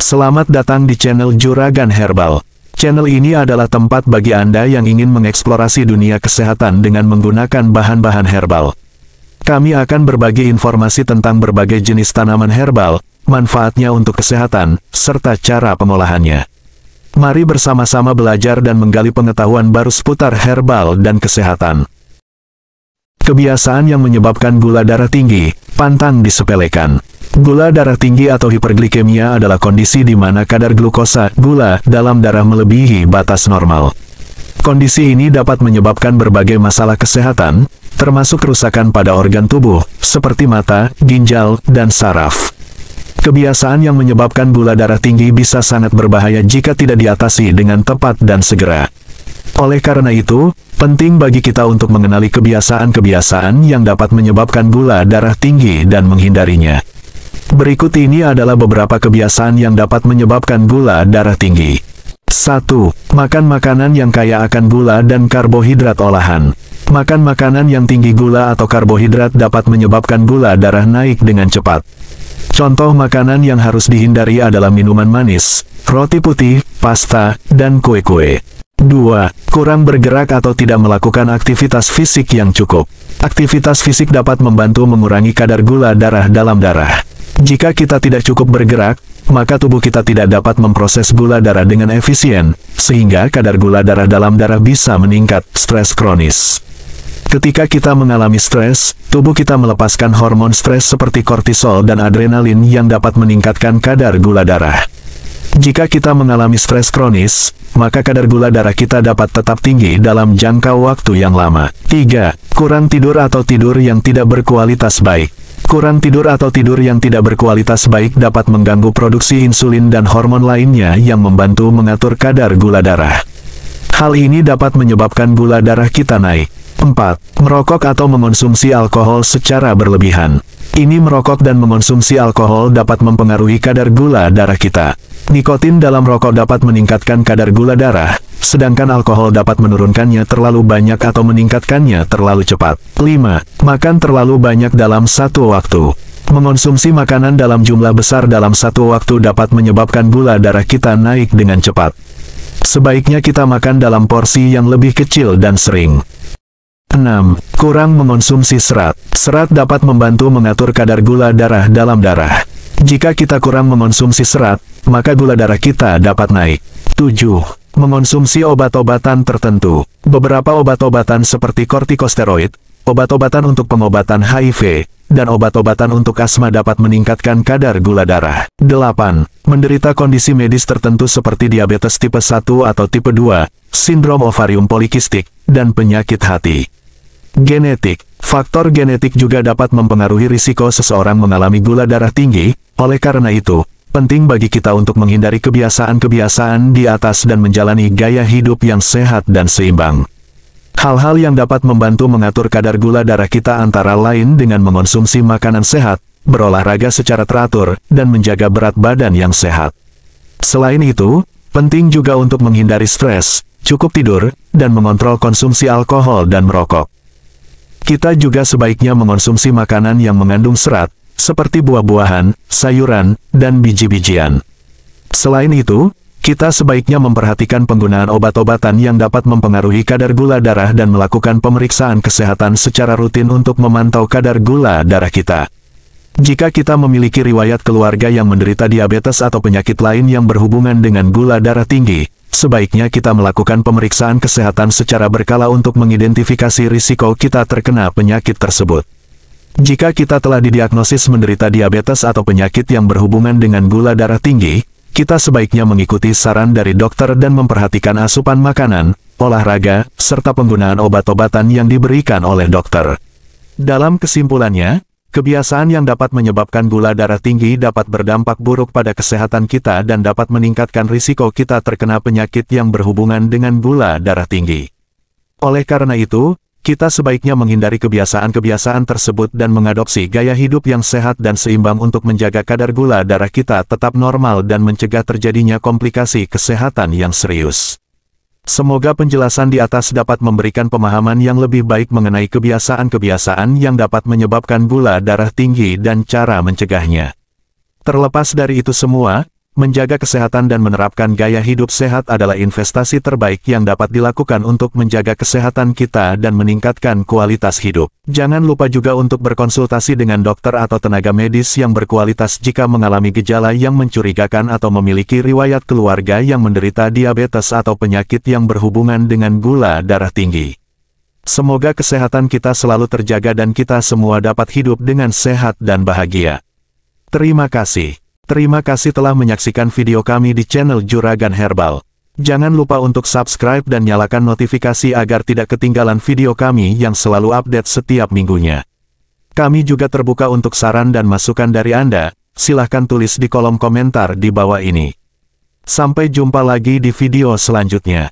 Selamat datang di channel Juragan Herbal. Channel ini adalah tempat bagi Anda yang ingin mengeksplorasi dunia kesehatan dengan menggunakan bahan-bahan herbal. Kami akan berbagi informasi tentang berbagai jenis tanaman herbal, manfaatnya untuk kesehatan, serta cara pengolahannya. Mari bersama-sama belajar dan menggali pengetahuan baru seputar herbal dan kesehatan. Kebiasaan yang menyebabkan gula darah tinggi, pantang disepelekan. Gula darah tinggi atau hiperglikemia adalah kondisi di mana kadar glukosa, gula, dalam darah melebihi batas normal. Kondisi ini dapat menyebabkan berbagai masalah kesehatan, termasuk kerusakan pada organ tubuh, seperti mata, ginjal, dan saraf. Kebiasaan yang menyebabkan gula darah tinggi bisa sangat berbahaya jika tidak diatasi dengan tepat dan segera. Oleh karena itu, penting bagi kita untuk mengenali kebiasaan-kebiasaan yang dapat menyebabkan gula darah tinggi dan menghindarinya. Berikut ini adalah beberapa kebiasaan yang dapat menyebabkan gula darah tinggi. 1. Makan makanan yang kaya akan gula dan karbohidrat olahan. Makan makanan yang tinggi gula atau karbohidrat dapat menyebabkan gula darah naik dengan cepat. Contoh makanan yang harus dihindari adalah minuman manis, roti putih, pasta, dan kue-kue. 2. Kurang bergerak atau tidak melakukan aktivitas fisik yang cukup. Aktivitas fisik dapat membantu mengurangi kadar gula darah dalam darah. Jika kita tidak cukup bergerak, maka tubuh kita tidak dapat memproses gula darah dengan efisien, sehingga kadar gula darah dalam darah bisa meningkat. Stres kronis. Ketika kita mengalami stres, tubuh kita melepaskan hormon stres seperti kortisol dan adrenalin yang dapat meningkatkan kadar gula darah. Jika kita mengalami stres kronis, maka kadar gula darah kita dapat tetap tinggi dalam jangka waktu yang lama. 3. Kurang tidur atau tidur yang tidak berkualitas baik. Kurang tidur atau tidur yang tidak berkualitas baik dapat mengganggu produksi insulin dan hormon lainnya yang membantu mengatur kadar gula darah. Hal ini dapat menyebabkan gula darah kita naik. 4. Merokok atau mengonsumsi alkohol secara berlebihan. Ini merokok dan mengonsumsi alkohol dapat mempengaruhi kadar gula darah kita. Nikotin dalam rokok dapat meningkatkan kadar gula darah, sedangkan alkohol dapat menurunkannya terlalu banyak atau meningkatkannya terlalu cepat. 5. Makan terlalu banyak dalam satu waktu. Mengonsumsi makanan dalam jumlah besar dalam satu waktu dapat menyebabkan gula darah kita naik dengan cepat. Sebaiknya kita makan dalam porsi yang lebih kecil dan sering. 6. Kurang mengonsumsi serat. Serat dapat membantu mengatur kadar gula darah dalam darah. Jika kita kurang mengonsumsi serat, maka gula darah kita dapat naik. 7. Mengonsumsi obat-obatan tertentu. Beberapa obat-obatan seperti kortikosteroid, obat-obatan untuk pengobatan HIV, dan obat-obatan untuk asma dapat meningkatkan kadar gula darah. 8. Menderita kondisi medis tertentu seperti diabetes tipe 1 atau tipe 2, sindrom ovarium polikistik, dan penyakit hati. Genetik. Faktor genetik juga dapat mempengaruhi risiko seseorang mengalami gula darah tinggi, oleh karena itu, penting bagi kita untuk menghindari kebiasaan-kebiasaan di atas dan menjalani gaya hidup yang sehat dan seimbang. Hal-hal yang dapat membantu mengatur kadar gula darah kita antara lain dengan mengonsumsi makanan sehat, berolahraga secara teratur, dan menjaga berat badan yang sehat. Selain itu, penting juga untuk menghindari stres, cukup tidur, dan mengontrol konsumsi alkohol dan merokok. Kita juga sebaiknya mengonsumsi makanan yang mengandung serat, seperti buah-buahan, sayuran, dan biji-bijian. Selain itu, kita sebaiknya memperhatikan penggunaan obat-obatan yang dapat mempengaruhi kadar gula darah dan melakukan pemeriksaan kesehatan secara rutin untuk memantau kadar gula darah kita. Jika kita memiliki riwayat keluarga yang menderita diabetes atau penyakit lain yang berhubungan dengan gula darah tinggi, sebaiknya kita melakukan pemeriksaan kesehatan secara berkala untuk mengidentifikasi risiko kita terkena penyakit tersebut. Jika kita telah didiagnosis menderita diabetes atau penyakit yang berhubungan dengan gula darah tinggi, kita sebaiknya mengikuti saran dari dokter dan memperhatikan asupan makanan, olahraga, serta penggunaan obat-obatan yang diberikan oleh dokter. Dalam kesimpulannya, kebiasaan yang dapat menyebabkan gula darah tinggi dapat berdampak buruk pada kesehatan kita dan dapat meningkatkan risiko kita terkena penyakit yang berhubungan dengan gula darah tinggi. Oleh karena itu, kita sebaiknya menghindari kebiasaan-kebiasaan tersebut dan mengadopsi gaya hidup yang sehat dan seimbang untuk menjaga kadar gula darah kita tetap normal dan mencegah terjadinya komplikasi kesehatan yang serius. Semoga penjelasan di atas dapat memberikan pemahaman yang lebih baik mengenai kebiasaan-kebiasaan yang dapat menyebabkan gula darah tinggi dan cara mencegahnya. Terlepas dari itu semua, Menjaga kesehatan dan menerapkan gaya hidup sehat adalah investasi terbaik yang dapat dilakukan untuk menjaga kesehatan kita dan meningkatkan kualitas hidup. Jangan lupa juga untuk berkonsultasi dengan dokter atau tenaga medis yang berkualitas jika mengalami gejala yang mencurigakan atau memiliki riwayat keluarga yang menderita diabetes atau penyakit yang berhubungan dengan gula darah tinggi. Semoga kesehatan kita selalu terjaga dan kita semua dapat hidup dengan sehat dan bahagia. Terima kasih. Terima kasih telah menyaksikan video kami di channel Juragan Herbal. Jangan lupa untuk subscribe dan nyalakan notifikasi agar tidak ketinggalan video kami yang selalu update setiap minggunya. Kami juga terbuka untuk saran dan masukan dari Anda, silahkan tulis di kolom komentar di bawah ini. Sampai jumpa lagi di video selanjutnya.